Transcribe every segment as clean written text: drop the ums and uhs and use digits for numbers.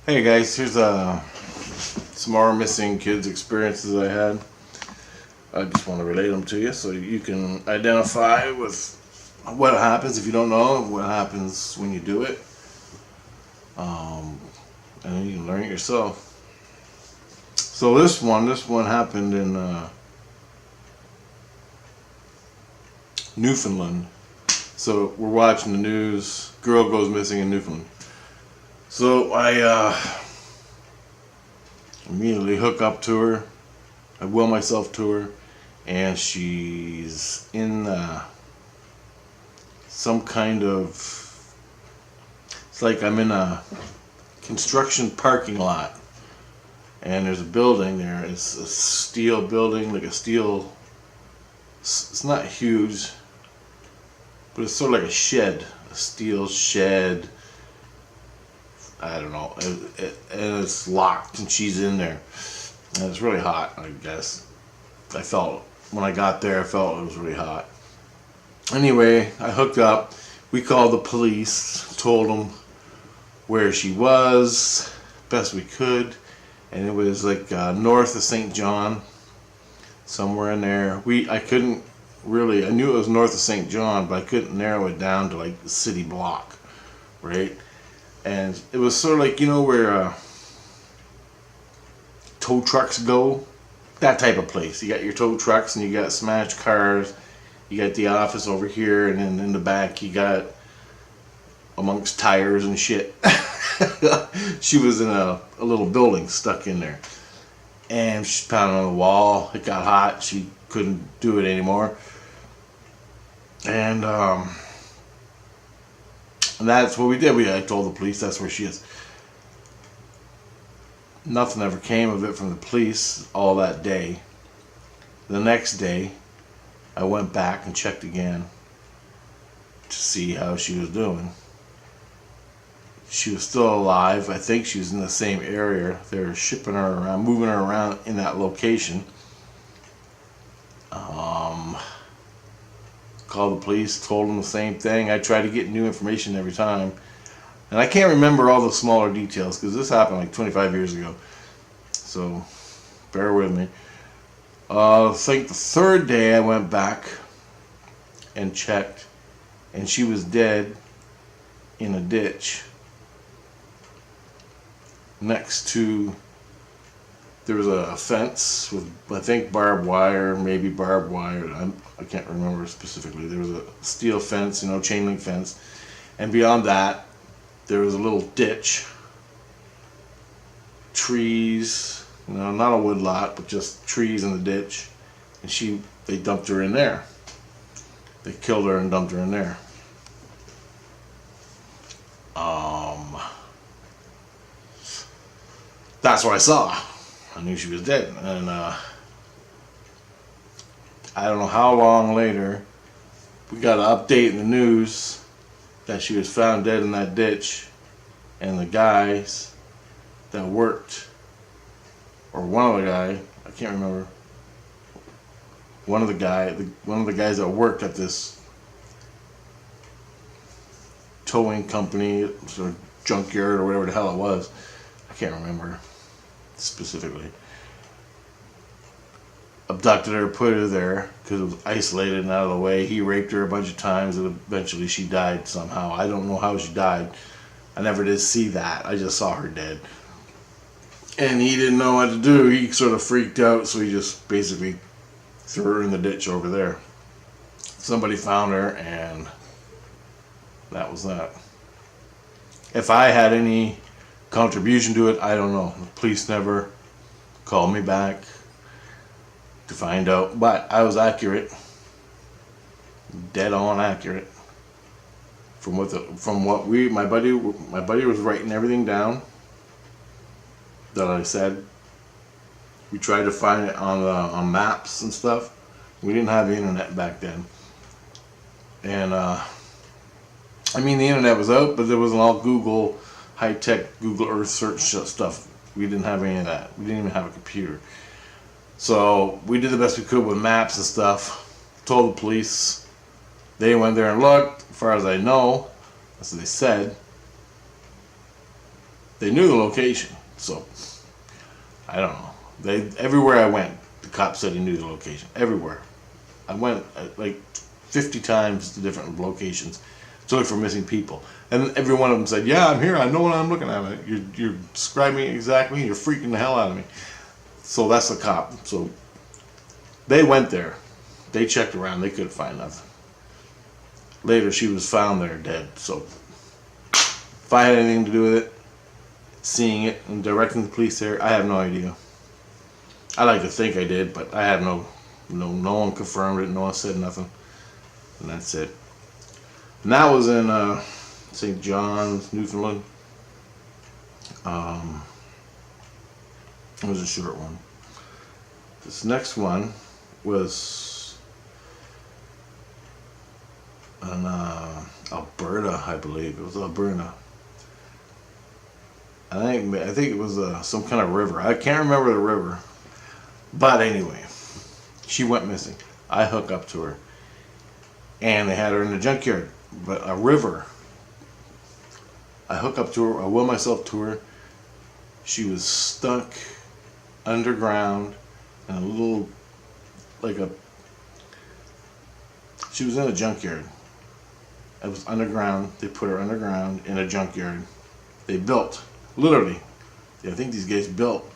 Hey guys, here's some more missing kids experiences I had. I just want to relate them to you so you can identify with what happens if you don't know, what happens when you do it, um, and then you can learn it yourself. So this one happened in Newfoundland. So we're watching the news. Girl goes missing in Newfoundland. So I immediately hook up to her. I will myself to her, and she's in some kind of. It's like I'm in a construction parking lot, and there's a building there. It's a steel building, like a steel. It's not huge, but it's sort of like a shed, a steel shed. I don't know, and it's locked, and she's in there, and it's really hot. I guess I felt when I got there, I felt it was really hot. Anyway, I hooked up. We called the police, told them where she was, best we could, and it was like north of St. John, somewhere in there. I couldn't really. I knew it was north of St. John, but I couldn't narrow it down to like the city block, right? And it was sort of like, where tow trucks go, that type of place. You got your tow trucks and you got smashed cars. You got the office over here, and then in the back you got amongst tires and shit. She was in a little building stuck in there, and she's pounding on the wall. It got hot. She couldn't do it anymore, and that's what we did. I told the police that's where she is. Nothing ever came of it from the police all that day. The next day, I went back and checked again to see how she was doing. She was still alive. I think she was in the same area. They were shipping her around, moving her around in that location. Called the police, told them the same thing. I tried to get new information every time. And I can't remember all the smaller details because this happened like 25 years ago. So, bear with me. I think the third day I went back and checked, and she was dead in a ditch next to. There was a fence with, I think, barbed wire, maybe barbed wire. I can't remember specifically. There was a steel fence, chain link fence. And beyond that, there was a little ditch. Trees, not a wood lot, but just trees in the ditch. And they dumped her in there. They killed her and dumped her in there. That's what I saw. I knew she was dead, and I don't know how long later we got an update in the news that she was found dead in that ditch, and the guys that worked, or one of the guy, I can't remember, one of the guys that worked at this towing company, sort of junkyard or whatever the hell it was, I can't remember specifically, abducted her, put her there because it was isolated and out of the way. He raped her a bunch of times, and eventually she died somehow. I don't know how she died. I never did see that. I just saw her dead, and he didn't know what to do. He sort of freaked out, so he just basically threw her in the ditch over there. Somebody found her, and that was that. If I had any contribution to it, I don't know. The police never called me back to find out, but I was accurate, dead on accurate. My buddy was writing everything down that I said. We tried to find it on maps and stuff. We didn't have the internet back then, and the internet was out, but there wasn't all Google. High-tech Google Earth search stuff. We didn't have any of that. We didn't even have a computer. So we did the best we could with maps and stuff. Told the police. They went there and looked. As far as I know, that's what they said. They knew the location, so I don't know. Everywhere I went, the cop said he knew the location. Everywhere. I went like 50 times to different locations to look for missing people. And every one of them said, yeah, I'm here. I know what I'm looking at. You're describing it exactly. You're freaking the hell out of me. So that's the cop. So they went there. They checked around. They couldn't find nothing. Later, she was found there dead. So if I had anything to do with it, seeing it and directing the police there, I have no idea. I like to think I did, but I have no one confirmed it. No one said nothing. And that's it. And that was in St. John's, Newfoundland. It was a short one. This next one was in Alberta, I believe. It was Alberta. I think it was some kind of river. I can't remember the river. But anyway, she went missing. I hook up to her. And they had her in the junkyard. But a river. I hook up to her. I will myself to her. She was stuck underground in a little, she was in a junkyard. It was underground. They put her underground in a junkyard. They built, literally, I think these guys built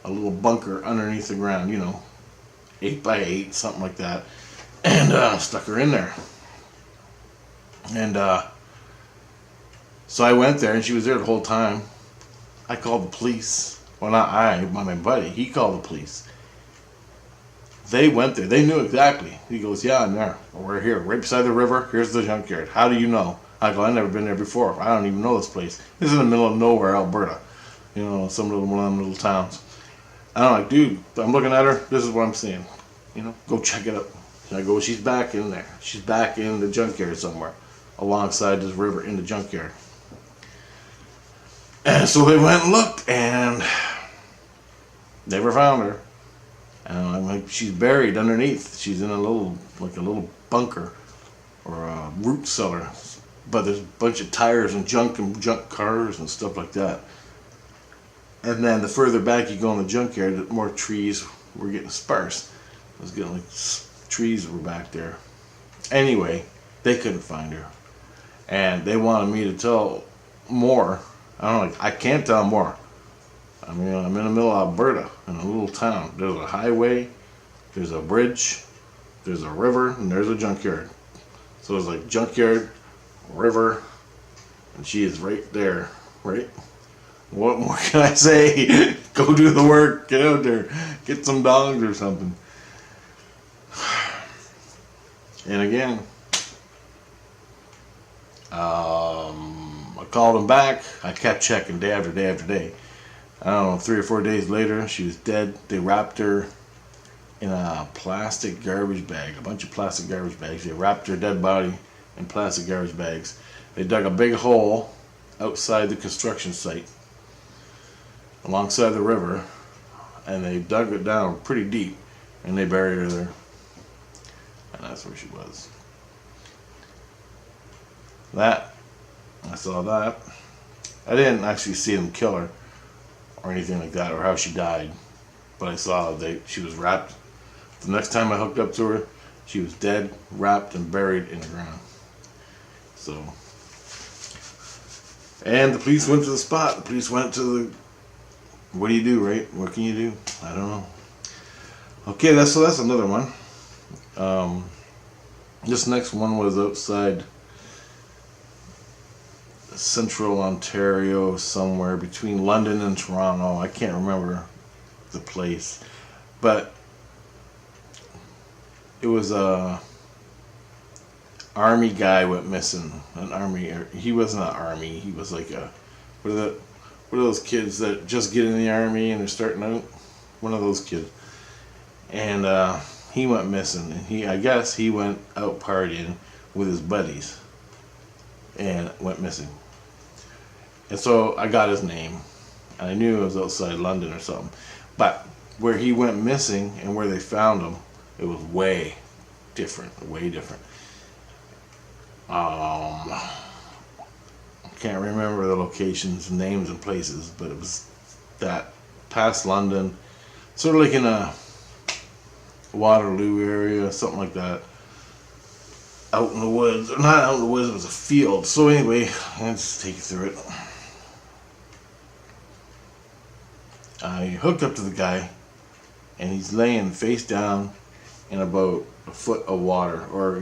a little bunker underneath the ground, 8 by 8, something like that, and stuck her in there. And so I went there, and she was there the whole time. I called the police. Well, not I, but my buddy. He called the police. They went there. They knew exactly. He goes, yeah, I'm there. We're here, right beside the river. Here's the junkyard. How do you know? I go, I've never been there before. I don't even know this place. This is in the middle of nowhere, Alberta. Some one of them little towns. And I'm like, dude, I'm looking at her. This is what I'm seeing. Go check it out. And I go, she's back in there. She's back in the junkyard somewhere, alongside this river in the junkyard. And so they went and looked, and never found her. And I'm like, she's buried underneath. She's in a little bunker or a root cellar. But there's a bunch of tires and junk cars and stuff like that. And then the further back you go in the junkyard, the more trees were getting sparse. I was getting trees were back there. Anyway, they couldn't find her. And they wanted me to tell more. I can't tell more. I'm in the middle of Alberta, in a little town. There's a highway, there's a bridge, there's a river, and there's a junkyard. So it's junkyard, river, and she is right there, right? What more can I say? Go do the work, get out there, get some dogs or something. And again, I called him back. I kept checking day after day after day. I don't know, 3 or 4 days later, she was dead. They wrapped her in a plastic garbage bag, a bunch of plastic garbage bags. They wrapped her dead body in plastic garbage bags. They dug a big hole outside the construction site, alongside the river, and they dug it down pretty deep, and they buried her there. And that's where she was. I saw that. I didn't actually see them kill her or anything like that, or how she died, but I saw she was wrapped. The next time I hooked up to her, she was dead, wrapped, and buried in the ground. So, and the police went to the spot. The police went to the, what do you do, right? What can you do? I don't know. Okay, that's another one. This next one was outside Central Ontario, somewhere between London and Toronto. I can't remember the place, but it was a army guy went missing. He wasn't an army. He was like what are those kids that just get in the army and they're starting out? One of those kids. And he went missing. And I guess he went out partying with his buddies and went missing. And so I got his name, and I knew it was outside London or something. But where he went missing and where they found him, it was way different, way different. I'm can't remember the locations, names, and places, but it was that past London, sort of like in a Waterloo area, something like that. Out in the woods, or not out in the woods, it was a field. So anyway, I'll just take you through it. I hooked up to the guy, and he's laying face down in about a foot of water, or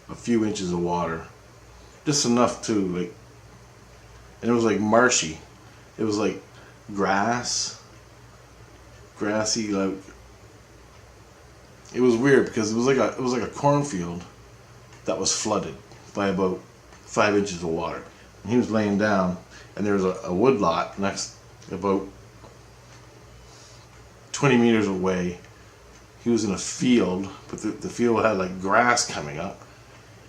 a few inches of water, just enough to like. And it was like marshy. It was like grassy, like. It was weird because it was like a cornfield that was flooded by about 5 inches of water. And he was laying down, and there was a wood lot next, about 20 meters away. He was in a field, but the field had like grass coming up,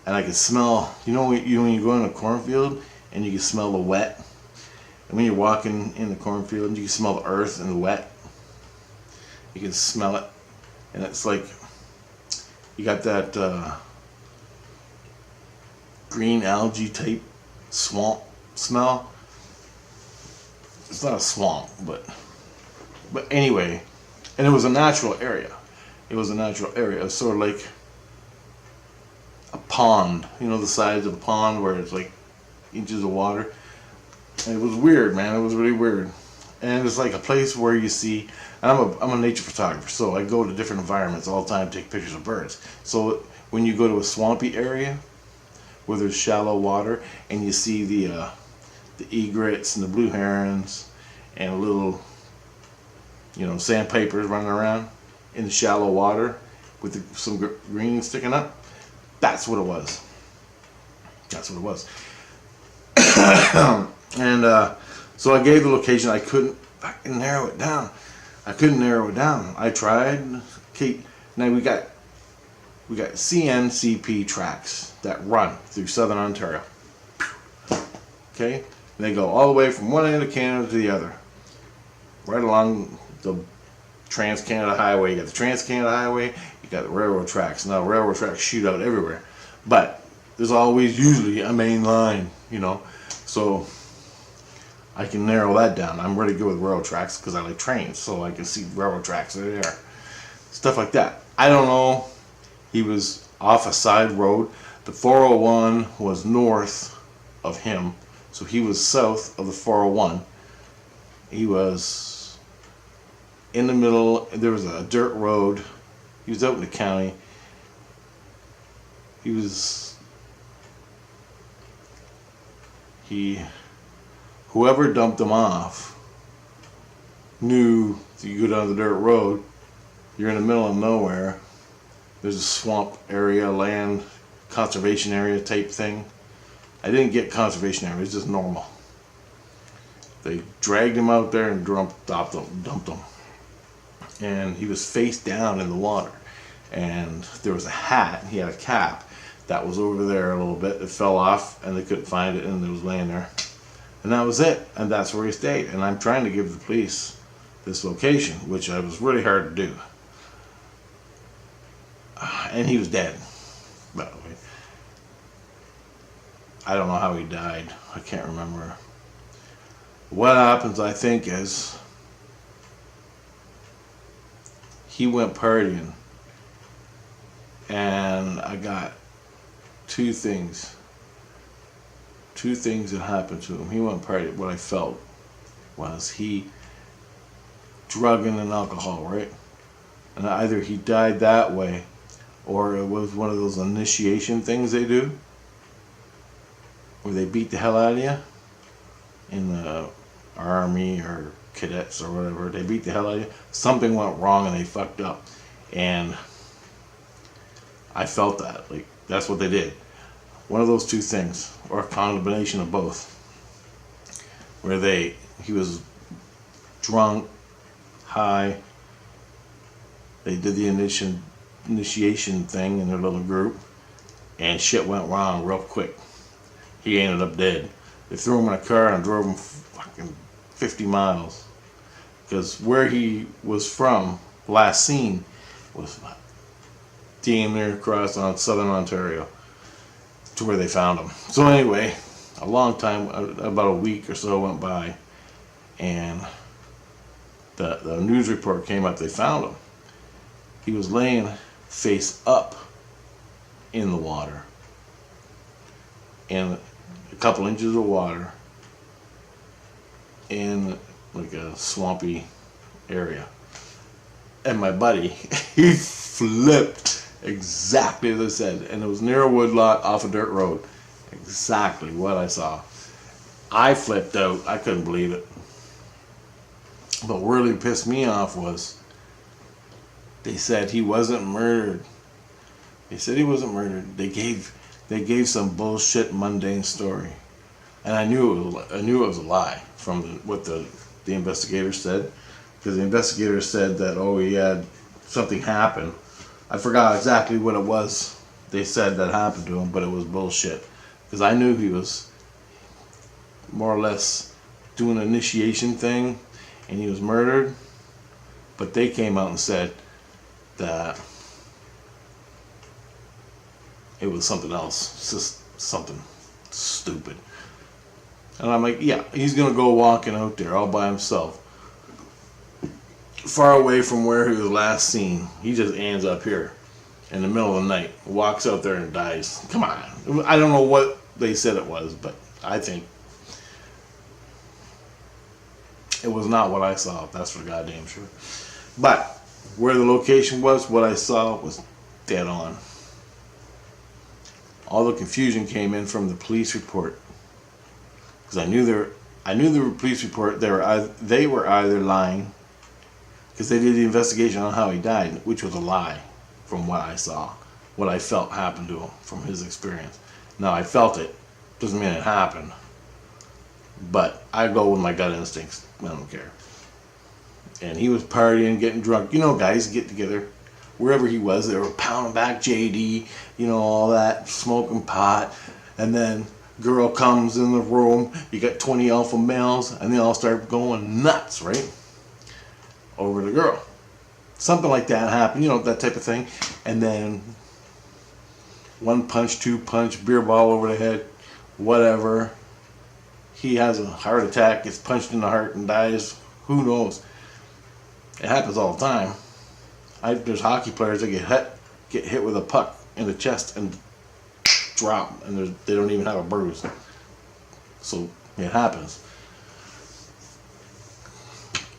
and I could smell. When you go in a cornfield and you can smell the wet, and when you're walking in the cornfield, you can smell the earth and the wet. You can smell it, and it's like you got that green algae type swamp smell. It's not a swamp, but anyway, and it was a natural area. It was sort of like a pond, the size of a pond where it's like inches of water. And it was weird, man. It was really weird. And it's like a place where you see, and I'm a nature photographer, so I go to different environments all the time to take pictures of birds. So when you go to a swampy area where there's shallow water, and you see the egrets and the blue herons and little sandpipers running around in the shallow water with some green sticking up, that's what it was. And so I gave the location. I couldn't fucking narrow it down. I tried. Okay, now we got CNCP tracks that run through southern Ontario. Okay, and they go all the way from one end of Canada to the other, right along the Trans-Canada Highway. You got the Trans-Canada Highway, you got the railroad tracks. Now railroad tracks shoot out everywhere, but there's always usually a main line, so I can narrow that down. I'm really good with railroad tracks because I like trains, so I can see railroad tracks are there. Stuff like that. I don't know. He was off a side road. The 401 was north of him, so he was south of the 401. He was in the middle. There was a dirt road. He was out in the county. Whoever dumped him off knew that you go down the dirt road, you're in the middle of nowhere. There's a swamp area, land, conservation area type thing. I didn't get conservation area, it's just normal. They dragged him out there and dumped him. And he was face down in the water. And there was a hat, he had a cap that was over there a little bit. It fell off and they couldn't find it, and it was laying there. And that was it. And that's where he stayed. And I'm trying to give the police this location, which I was really hard to do. And he was dead, by the way. I don't know how he died. I can't remember. What happens, I think, is he went partying, and I got two things that happened to him. He went partying. What I felt was he drugging and alcohol, right? And either he died that way, or it was one of those initiation things they do, where they beat the hell out of you in the army or cadets or whatever. They beat the hell out of you. Something went wrong and they fucked up, and I felt that, like, that's what they did. One of those two things, or a combination of both, where he was drunk, high. They did the initiation thing in their little group, and shit went wrong real quick. He ended up dead. They threw him in a car and drove him fucking 50 miles. Because where he was from, last seen, was damn near across on southern Ontario to where they found him. So anyway, a long time, about a week or so went by, and the news report came up. They found him. He was laying face up in the water, in a couple inches of water, in like a swampy area. And my buddy, he flipped exactly as I said, and it was near a woodlot off a dirt road. Exactly what I saw. I flipped out. I couldn't believe it. But what really pissed me off was they said he wasn't murdered. They said he wasn't murdered. They gave some bullshit mundane story, and I knew it was a lie from what the investigator said, because the investigator said that he had something happen. I forgot exactly what it was they said that happened to him, but it was bullshit, because I knew he was more or less doing an initiation thing, and he was murdered. But they came out and said that it was something else. It's just something stupid. And I'm like, yeah, he's gonna go walking out there all by himself, far away from where he was last seen. He just ends up here in the middle of the night, walks out there and dies. Come on. I don't know what they said it was, but I think it was not what I saw. That's for goddamn sure. But where the location was, what I saw was dead on. All the confusion came in from the police report, because I knew the police report. They were either lying, because they did the investigation on how he died, which was a lie from what I saw, what I felt happened to him from his experience. Now, I felt it, doesn't mean it happened, but I go with my gut instincts. I don't care. And he was partying, getting drunk. You know, guys get together wherever he was. They were pounding back JD, all that, smoking pot. And then girl comes in the room. You got 20 alpha males, and they all start going nuts, right? Over the girl. Something like that happened, that type of thing. And then one punch, two punch, beer ball over the head, whatever. He has a heart attack, gets punched in the heart and dies. Who knows? It happens all the time. There's hockey players that get hit with a puck in the chest and drop, and they don't even have a bruise. So it happens.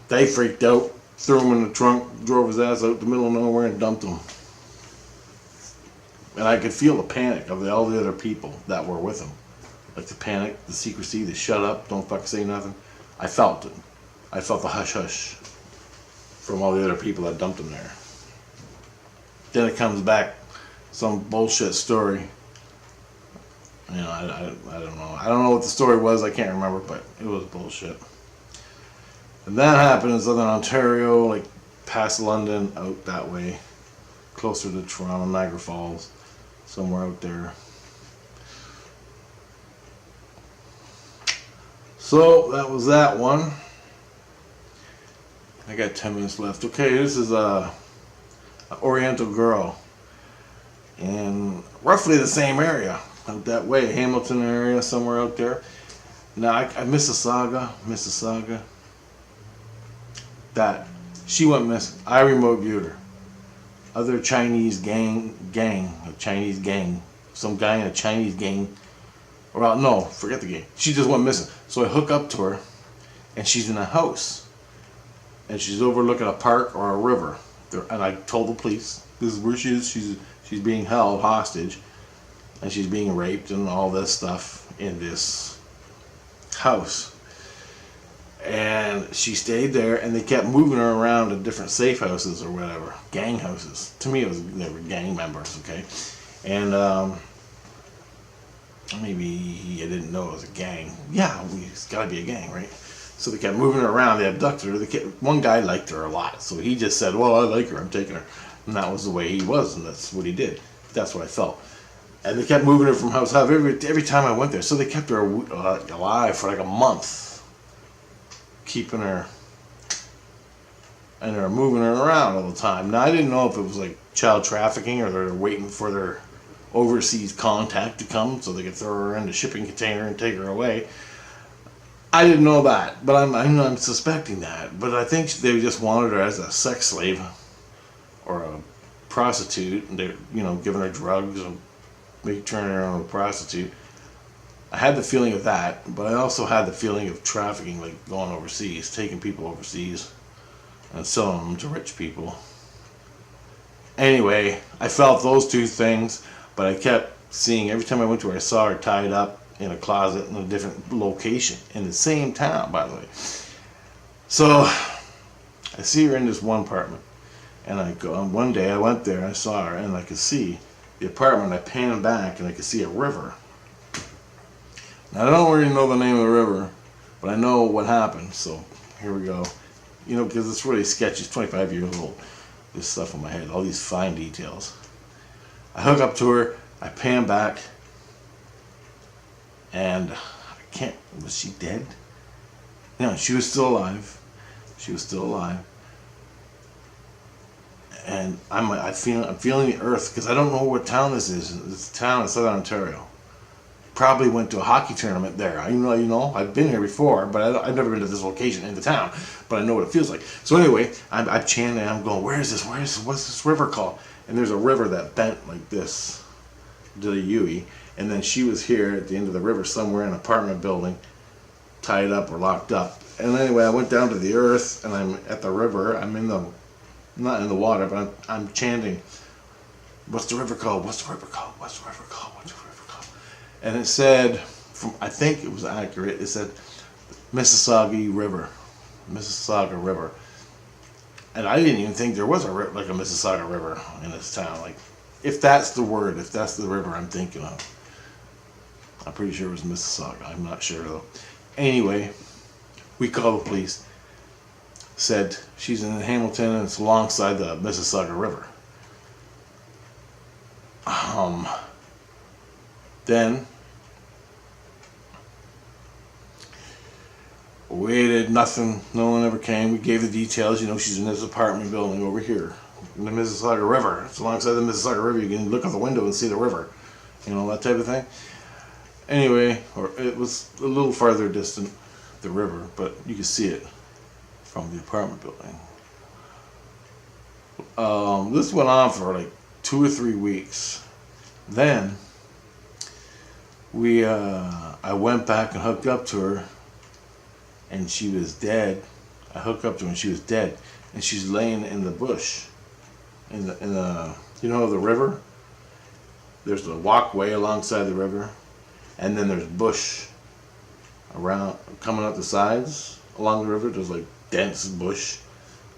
They freaked out, threw him in the trunk, drove his ass out the middle of nowhere and dumped him. And I could feel the panic of all the other people that were with him. Like the panic, the secrecy, the shut up, don't fucking say nothing. I felt it. I felt the hush hush from all the other people that dumped him there. Then it comes back, some bullshit story. I don't know. I don't know what the story was. I can't remember, but it was bullshit. And that happened in Southern Ontario, like past London, out that way, closer to Toronto, Niagara Falls, somewhere out there. So that was that one. I got 10 minutes left. Okay, this is an Oriental girl in roughly the same area, out that way, Hamilton area, somewhere out there. Now, Mississauga, that she went missing. I remote viewed her. Other Chinese gang, some guy in a Chinese gang. Well, no, forget the gang. She just went missing. So I hook up to her, and she's in a house. And she's overlooking a park or a river. And I told the police, this is where she is. She's being held hostage, and she's being raped and all this stuff in this house. And she stayed there, and they kept moving her around to different safe houses or whatever, gang houses. To me, they were gang members, okay? And maybe I didn't know it was a gang. Yeah, it's got to be a gang, right? So they kept moving her around. They abducted her. One guy liked her a lot, so he just said, well, I like her, I'm taking her. And that was the way he was, and that's what he did. That's what I felt. And they kept moving her from house to house every time I went there. So they kept her alive for like a month, keeping her, and they're moving her around all the time. Now, I didn't know if it was like child trafficking or they're waiting for their overseas contact to come so they could throw her in the shipping container and take her away. I didn't know that, but I'm suspecting that. But I think they just wanted her as a sex slave or a prostitute, and they're, you know, giving her drugs and turning her into a prostitute. I had the feeling of that, but I also had the feeling of trafficking, like going overseas, taking people overseas and selling them to rich people. Anyway, I felt those two things, but I kept seeing, every time I went to her, I saw her tied up in a closet in a different location in the same town, by the way. So I see her in this one apartment, and I go. And one day I went there, I saw her, and I could see the apartment. I panned back, and I could see a river. Now I don't really know the name of the river, but I know what happened. So here we go. You know, because it's really sketchy. It's 25 years old. This stuff in my head, all these fine details. I hook up to her. I pan back. And was she dead? No, she was still alive. She was still alive. And I'm feeling the earth, because I don't know what town this is. It's a town in Southern Ontario. Probably went to a hockey tournament there. You know, I've been here before, but I've never been to this location in the town. But I know what it feels like. So anyway, I'm chanting, I'm going, where is this? What's this river called? And there's a river that bent like this to the U-E. And then she was here at the end of the river somewhere in an apartment building, tied up or locked up. And anyway, I went down to the earth, and I'm at the river. I'm not in the water, but I'm chanting, what's the river called? What's the river called? What's the river called? What's the river called? And it said, I think it was accurate, it said Mississauga River. And I didn't even think there was a Mississauga River in this town. Like, if that's the word, if that's the river I'm thinking of. I'm pretty sure it was Mississauga. I'm not sure though. Anyway, we called the police. Said she's in Hamilton and it's alongside the Mississauga River. Then waited, nothing. No one ever came. We gave the details. You know, she's in this apartment building over here in the Mississauga River. It's alongside the Mississauga River. You can look out the window and see the river. You know, that type of thing. Anyway, or it was a little farther distant, the river, but you could see it from the apartment building. This went on for like 2 or 3 weeks. Then I went back and hooked up to her, and she was dead. I hooked up to her and she was dead, and she's laying in the bush, in the you know the river. There's a walkway alongside the river, and then there's bush around coming up the sides along the river. There's like dense bush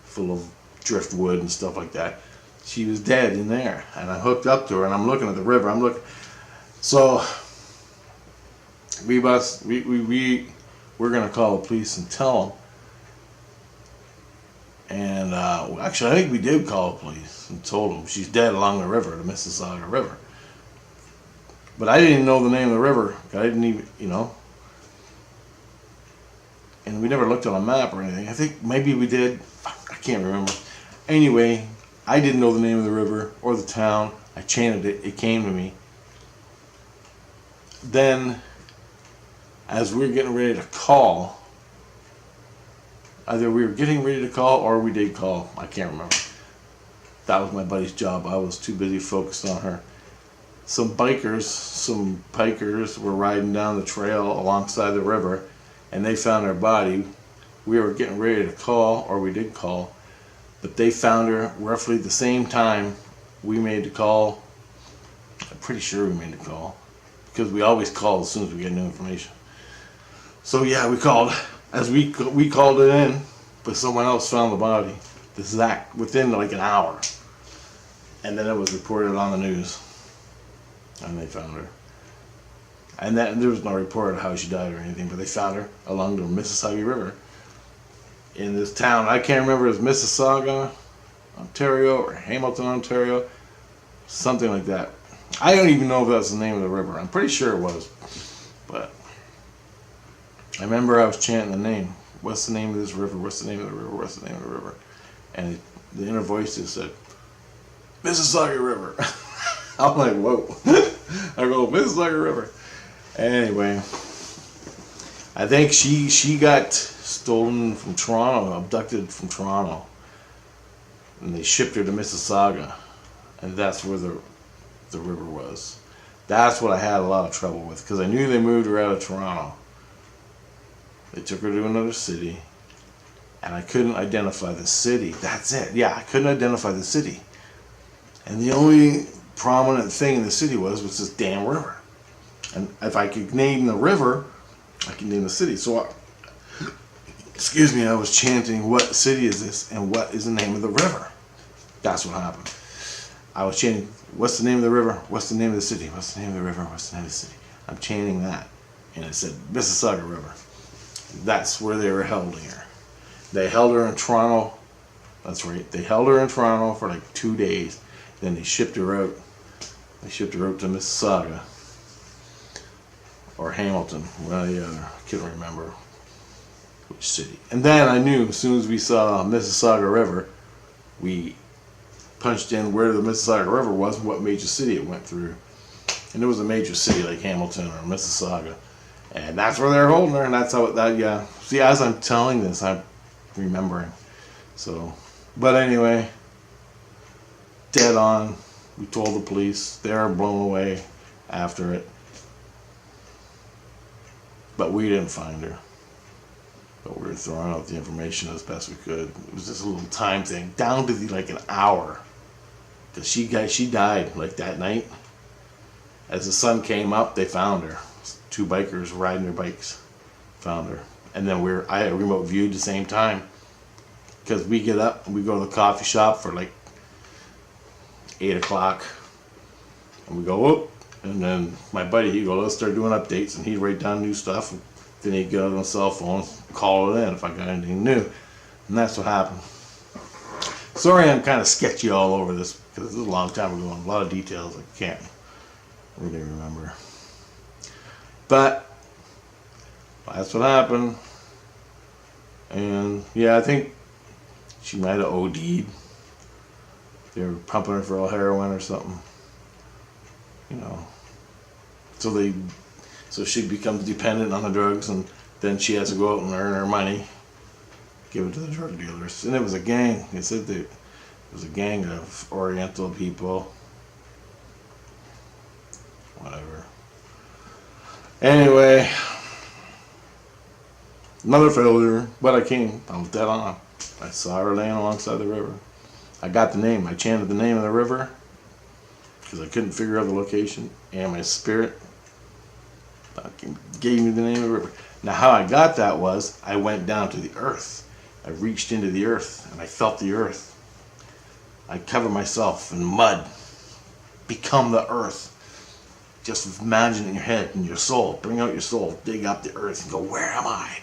full of driftwood and stuff like that. She was dead in there, and I hooked up to her, and I'm looking at the river. So we're gonna call the police and tell them. And actually, I think we did call the police and told them she's dead along the river, the Mississauga River. But I didn't know the name of the river. I didn't even, you know. And we never looked on a map or anything. I think maybe we did. I can't remember. Anyway, I didn't know the name of the river or the town. I chanted it. It came to me. Then, as we were getting ready to call, either we were getting ready to call or we did call. I can't remember. That was my buddy's job. I was too busy focused on her. Some pikers were riding down the trail alongside the river, and they found her body. We were getting ready to call, or we did call, but they found her roughly the same time we made the call. I'm pretty sure we made the call, because we always call as soon as we get new information. So yeah, we called. As we called it in, but someone else found the body. This is that within like an hour, and then it was reported on the news, and they found her. And that there was no report of how she died or anything, but they found her along the Mississauga River in this town. I can't remember if it was Mississauga, Ontario, or Hamilton, Ontario, something like that. I don't even know if that's the name of the river. I'm pretty sure it was, but I remember I was chanting the name. What's the name of this river? What's the name of the river? What's the name of the river? And the inner voice just said, Mississauga River. I'm like, whoa. I go, Mississauga River. Anyway, I think she got stolen from Toronto, abducted from Toronto, and they shipped her to Mississauga, and that's where the river was. That's what I had a lot of trouble with, because I knew they moved her out of Toronto. They took her to another city, and I couldn't identify the city. That's it. Yeah, I couldn't identify the city. And the only prominent thing in the city was this damn river. And if I could name the river, I could name the city. So, excuse me, I was chanting, what city is this, and what is the name of the river? That's what happened. I was chanting, what's the name of the river? What's the name of the city? What's the name of the river? What's the name of the city? I'm chanting that. And it said, Mississauga River. That's where they were holding her. They held her in Toronto. That's right. They held her in Toronto for like 2 days. Then they shipped her out. They shipped her out to Mississauga. Or Hamilton. Well, yeah, I can't remember which city. And then I knew as soon as we saw Mississauga River, we punched in where the Mississauga River was and what major city it went through. And it was a major city like Hamilton or Mississauga. And that's where they're holding her, and that's how that, yeah. See, as I'm telling this, I'm remembering. So, but anyway, dead on. We told the police. They were blown away after it. But we didn't find her. But we were throwing out the information as best we could. It was just a little time thing, down to like an hour. Because she died like that night. As the sun came up, they found her. 2 bikers riding their bikes found her. And then I had a remote view at the same time. Because we get up and we go to the coffee shop for like 8 o'clock. And we go, whoop. And then my buddy, he'd go, let's start doing updates. And he'd write down new stuff. And then he'd get on the cell phone, call it in if I got anything new. And that's what happened. Sorry I'm kind of sketchy all over this, because this is a long time ago and a lot of details I can't really remember. But that's what happened. And yeah, I think she might have OD'd. They were pumping her for all heroin or something. You know. So she becomes dependent on the drugs, and then she has to go out and earn her money, give it to the drug dealers. And it was a gang. They said that it was a gang of Oriental people. Whatever. Anyway, another failure, but I was dead on. I saw her laying alongside the river. I got the name. I chanted the name of the river because I couldn't figure out the location, and my spirit gave me the name of the river. Now, how I got that was I went down to the earth. I reached into the earth, and I felt the earth. I covered myself in mud. Become the earth. Just imagine in your head, in your soul, bring out your soul, dig up the earth and go, where am I?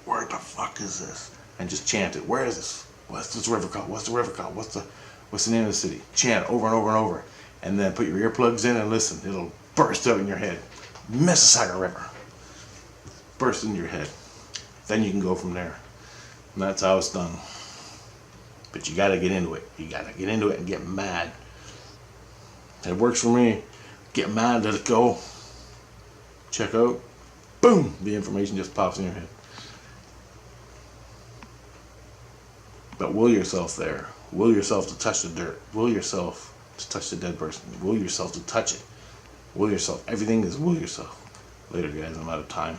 Where the fuck is this? And just chant it. Where is this? What's this river called? What's the river called? What's the name of the city? Chant it over and over and over. And then put your earplugs in and listen. It'll burst out in your head. Mississauga River. Burst in your head. Then you can go from there. And that's how it's done. But you gotta get into it. You gotta get into it and get mad. It works for me. Get mad, let it go. Check out. Boom! The information just pops in your head. But will yourself there. Will yourself to touch the dirt. Will yourself to touch the dead person. Will yourself to touch it. Will yourself. Everything is will yourself. Later, guys. I'm out of time.